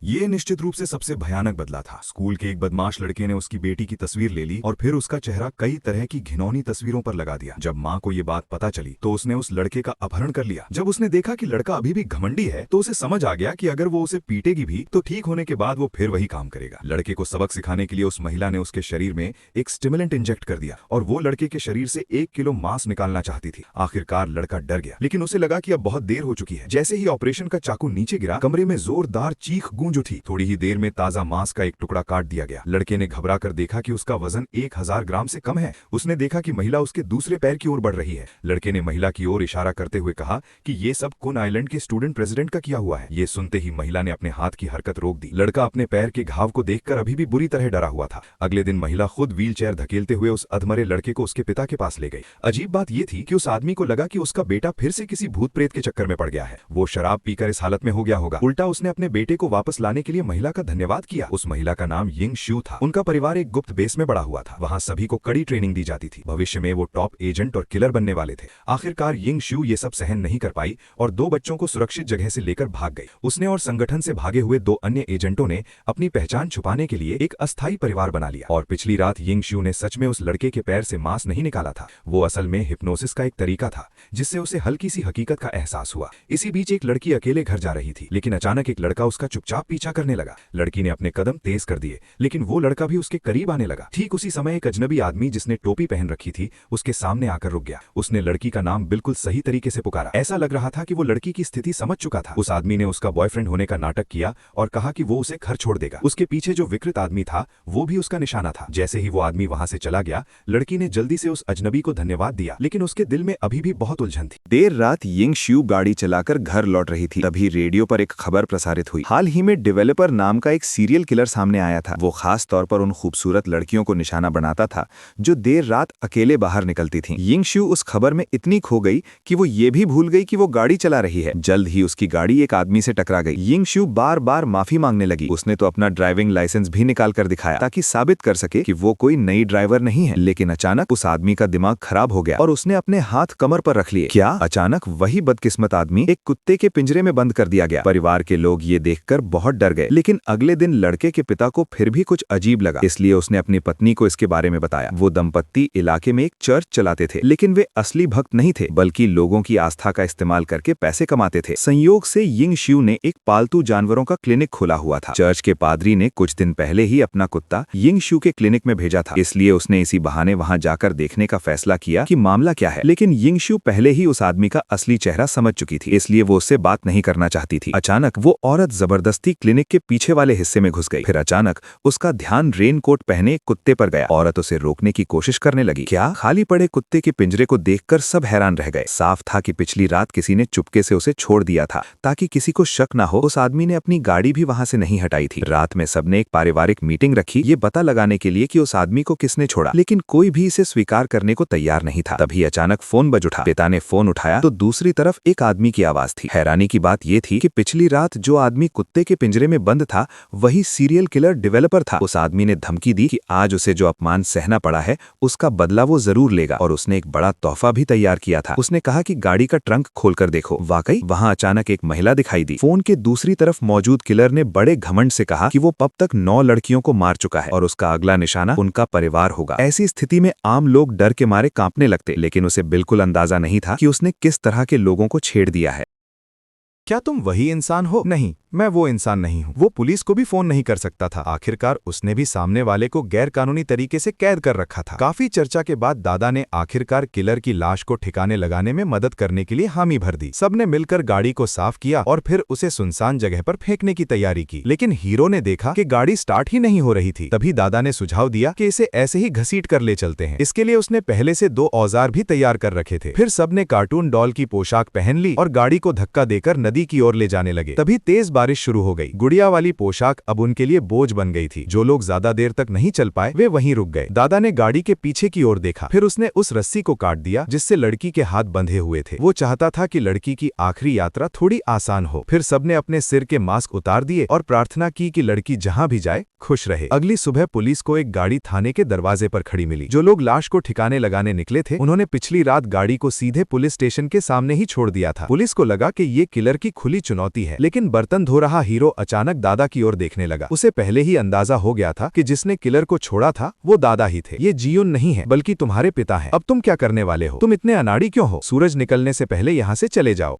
ये निश्चित रूप से सबसे भयानक बदला था। स्कूल के एक बदमाश लड़के ने उसकी बेटी की तस्वीर ले ली और फिर उसका चेहरा कई तरह की घिनौनी तस्वीरों पर लगा दिया। जब माँ को ये बात पता चली तो उसने उस लड़के का अपहरण कर लिया। जब उसने देखा कि लड़का अभी भी घमंडी है तो उसे समझ आ गया कि अगर वो उसे पीटेगी भी तो ठीक होने के बाद वो फिर वही काम करेगा। लड़के को सबक सिखाने के लिए उस महिला ने उसके शरीर में एक स्टिमुलेंट इंजेक्ट कर दिया और वो लड़के के शरीर से 1 किलो मांस निकालना चाहती थी। आखिरकार लड़का डर गया, लेकिन उसे लगा कि अब बहुत देर हो चुकी है। जैसे ही ऑपरेशन का चाकू नीचे गिरा, कमरे में जोरदार चीख गूंज उठी। थोड़ी ही देर में ताजा मांस का एक टुकड़ा काट दिया गया। लड़के ने घबरा कर देखा कि उसका वजन 1000 ग्राम से कम है। उसने देखा कि महिला उसके दूसरे पैर की ओर बढ़ रही है। लड़के ने महिला की ओर इशारा करते हुए कहा कि ये सब कुन आइलैंड के स्टूडेंट प्रेसिडेंट का किया हुआ है। ये सुनते ही महिला ने अपने हाथ की हरकत रोक दी। लड़का अपने पैर के घाव को देखकर अभी भी बुरी तरह डरा हुआ था। अगले दिन महिला खुद व्हीलचेयर धकेलते हुए उस अधमरे लड़के को उसके पिता के पास ले गई। अजीब बात यह थी कि उस आदमी को लगा कि उसका बेटा फिर से किसी भूत प्रेत के चक्कर में पड़ गया है। वो शराब पीकर इस हालत में हो गया होगा। उल्टा उसने अपने बेटे को वापस लाने के लिए महिला का धन्यवाद किया। उस महिला का नाम यिंग शू था। उनका परिवार एक गुप्त बेस में बड़ा हुआ था। वहां सभी को कड़ी ट्रेनिंग दी जाती थी। भविष्य में वो टॉप एजेंट और किलर बनने वाले थे। आखिरकार यिंग शू ये सब सहन नहीं कर पाई और 2 बच्चों को सुरक्षित जगह से लेकर भाग गई। उसने और संगठन से भागे हुए 2 अन्य एजेंटों ने अपनी पहचान छुपाने के लिए एक अस्थायी परिवार बना लिया। और पिछली रात यिंग शू ने सच में उस लड़के के पैर से मांस नहीं निकाला था। वो असल में हिप्नोसिस का एक तरीका था जिससे उसे हल्की सी हकीकत का एहसास हुआ। इसी बीच एक लड़की अकेले घर जा रही थी, लेकिन अचानक एक लड़का उसका चुपचाप पीछा करने लगा। लड़की ने अपने कदम तेज कर दिए, लेकिन वो लड़का भी उसके करीब आने लगा। ठीक उसी समय एक अजनबी आदमी जिसने टोपी पहन रखी थी उसके सामने आकर रुक गया। उसने लड़की का नाम बिल्कुल सही तरीके से पुकारा। ऐसा लग रहा था कि वो लड़की की स्थिति समझ चुका था। उस आदमी ने उसका बॉयफ्रेंड होने का नाटक किया और कहा कि वो उसे घर छोड़ देगा। उसके पीछे जो विकृत आदमी था वो भी उसका निशाना था। जैसे ही वो आदमी वहां से चला गया, लड़की ने जल्दी से उस अजनबी को धन्यवाद दिया, लेकिन उसके दिल में अभी भी बहुत उलझन थी। देर रात यिंग शू गाड़ी चलाकर घर लौट रही थी। तभी रेडियो पर एक खबर प्रसारित हुई। हाल ही में डेवलपर नाम का एक सीरियल किलर सामने आया था। वो खास तौर पर उन खूबसूरत लड़कियों को निशाना बनाता था जो देर रात अकेले बाहर निकलती थीं। यिंग शू उस खबर में इतनी खो गई कि वो ये भी भूल गई कि वो गाड़ी चला रही है। जल्द ही उसकी गाड़ी एक आदमी से टकरा गई। यिंग शू बार बार माफी मांगने लगी। उसने तो अपना ड्राइविंग लाइसेंस भी निकाल कर दिखाया ताकि साबित कर सके कि वो कोई नई ड्राइवर नहीं है। लेकिन अचानक उस आदमी का दिमाग खराब हो गया और उसने अपने हाथ कमर पर रख लिए। क्या अचानक वही बदकिस्मत आदमी एक कुत्ते के पिंजरे में बंद कर दिया गया। परिवार के लोग ये देखकर बहुत डर गए, लेकिन अगले दिन लड़के के पिता को फिर भी कुछ अजीब लगा, इसलिए उसने अपनी पत्नी को इसके बारे में बताया। वो दंपत्ति इलाके में एक चर्च चलाते थे, लेकिन वे असली भक्त नहीं थे, बल्कि लोगों की आस्था का इस्तेमाल करके पैसे कमाते थे। संयोग से यिंग शू ने एक पालतू जानवरों का क्लिनिक खोला हुआ था। चर्च के पादरी ने कुछ दिन पहले ही अपना कुत्ता यिंग शू के क्लिनिक में भेजा था, इसलिए उसने इसी बहाने वहां जाकर देखने का फैसला किया कि मामला क्या है। लेकिन यिंग शू पहले ही उस आदमी का असली चेहरा समझ चुकी थी, इसलिए वो उससे बात नहीं करना चाहती थी। अचानक वो औरत जबरदस्ती क्लिनिक के पीछे वाले हिस्से में घुस गई। फिर अचानक उसका ध्यान रेनकोट पहने कुत्ते पर गया। औरत उसे रोकने की कोशिश करने लगी। क्या खाली पड़े कुत्ते के पिंजरे को देखकर सब हैरान रह गए। साफ था कि पिछली रात किसी ने चुपके से उसे छोड़ दिया था ताकि किसी को शक ना हो। उस आदमी ने अपनी गाड़ी भी वहां से नहीं हटाई थी। रात में सबने एक पारिवारिक मीटिंग रखी, ये पता लगाने के लिए कि उस आदमी को किसने छोड़ा, लेकिन कोई भी इसे स्वीकार करने को तैयार नहीं था। तभी अचानक फोन बज उठा। पिता ने फोन उठाया तो दूसरी तरफ एक आदमी की आवाज थी। हैरानी की बात यह थी कि पिछली रात जो आदमी कुत्ते के पिंजरे में बंद था वही सीरियल किलर डेवलपर था। उस आदमी ने धमकी दी कि आज उसे जो अपमान सहना पड़ा है उसका बदला वो जरूर लेगा, और उसने एक बड़ा तोहफा भी तैयार किया था। उसने कहा कि गाड़ी का ट्रंक खोलकर देखो। वाकई वहां अचानक एक महिला दिखाई दी। फोन के दूसरी तरफ मौजूद किलर ने बड़े घमंड से कहा कि वो अब तक 9 लड़कियों को मार चुका है और उसका अगला निशाना उनका परिवार होगा। ऐसी स्थिति में आम लोग डर के मारे कांपने लगते, लेकिन उसे बिल्कुल अंदाजा नहीं था कि उसने किस तरह के लोगों को छेड़ दिया है। क्या तुम वही इंसान हो? नहीं, मैं वो इंसान नहीं हूँ। वो पुलिस को भी फोन नहीं कर सकता था। आखिरकार उसने भी सामने वाले को गैर कानूनी तरीके से कैद कर रखा था। काफी चर्चा के बाद दादा ने आखिरकार किलर की लाश को ठिकाने लगाने में मदद करने के लिए हामी भर दी। सबने मिलकर गाड़ी को साफ किया और फिर उसे सुनसान जगह पर फेंकने की तैयारी की, लेकिन हीरो ने देखा कि गाड़ी स्टार्ट ही नहीं हो रही थी। तभी दादा ने सुझाव दिया कि इसे ऐसे ही घसीट कर ले चलते हैं। इसके लिए उसने पहले से 2 औजार भी तैयार कर रखे थे। फिर सबने कार्टून डॉल की पोशाक पहन ली और गाड़ी को धक्का देकर नदी की ओर ले जाने लगे। तभी तेज बारिश शुरू हो गई। गुड़िया वाली पोशाक अब उनके लिए बोझ बन गई थी। जो लोग ज्यादा देर तक नहीं चल पाए वे वहीं रुक गए। दादा ने गाड़ी के पीछे की ओर देखा, फिर उसने उस रस्सी को काट दिया जिससे लड़की के हाथ बंधे हुए थे। वो चाहता था कि लड़की की आखिरी यात्रा थोड़ी आसान हो। फिर सबने अपने सिर के मास्क उतार दिए और प्रार्थना की कि लड़की जहां भी जाए खुश रहे। अगली सुबह पुलिस को एक गाड़ी थाने के दरवाजे पर खड़ी मिली। जो लोग लाश को ठिकाने लगाने निकले थे, उन्होंने पिछली रात गाड़ी को सीधे पुलिस स्टेशन के सामने ही छोड़ दिया था। पुलिस को लगा कि ये किलर की खुली चुनौती है, लेकिन बर्तन धो रहा हीरो अचानक दादा की ओर देखने लगा। उसे पहले ही अंदाजा हो गया था कि जिसने किलर को छोड़ा था वो दादा ही थे। ये जियोन नहीं है, बल्कि तुम्हारे पिता हैं। अब तुम क्या करने वाले हो? तुम इतने अनाड़ी क्यों हो? सूरज निकलने से पहले यहाँ से चले जाओ।